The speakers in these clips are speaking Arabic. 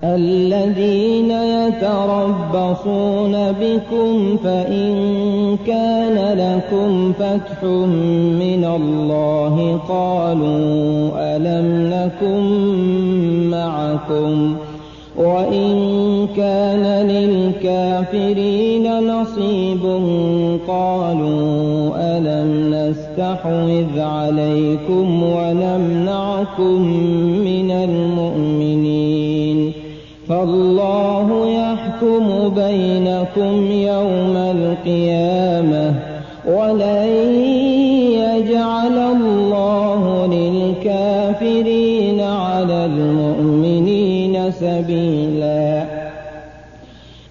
الذين يتربصون بكم فإن كان لكم فتح من الله قالوا ألم نكن معكم وإن كان للكافرين نصيب قالوا ألم نستحوذ عليكم ونمنعكم من المؤمنين فالله يحكم بينكم يوم القيامة ولن يجعل الله للكافرين على المؤمنين سبيلا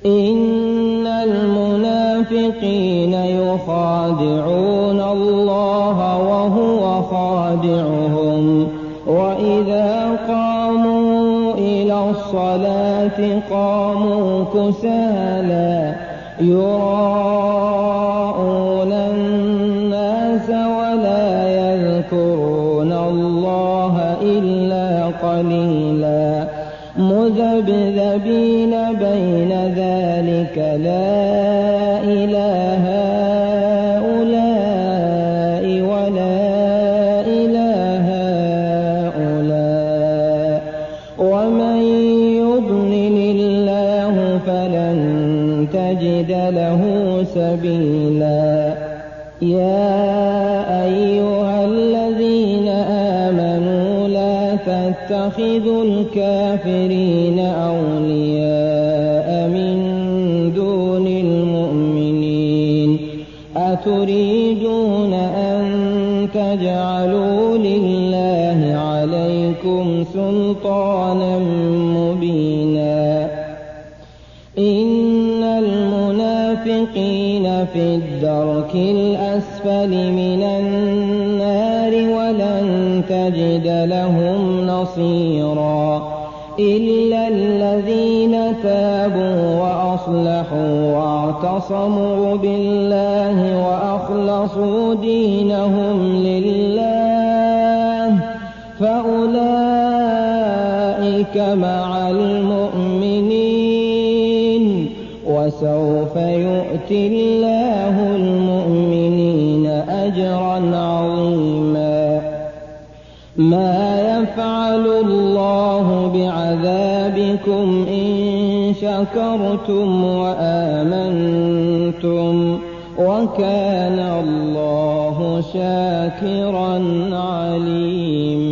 إن المنافقين يخادعون الله وهو خادعهم وإذا قاموا إلى الصلاة قاموا كسالى يراءون الناس ولا يذكرون الله إلا قليلا مذبذبين بين ذلك لا إله هؤلاء ولا إله هؤلاء ومن يضلل الله فلن تجد له سبيلا يا أيها الذين آمنوا لا تتخذوا الكافرين أولياء من دون المؤمنين أتريدون أن تجعلوا لله عليكم سلطانا مبينا إن المنافقين في الدرك الأسفل من النار ولن تجد لهم نصيرا إلا الذين تابوا وأصلحوا واعتصموا بالله وأخلصوا دينهم لله فأولئك مع المؤمنين وسوف يؤتي الله المؤمنين أجرا عظيما ما يفعل الله بعذابكم إن شكرتم وآمنتم وكان الله شاكرا عليما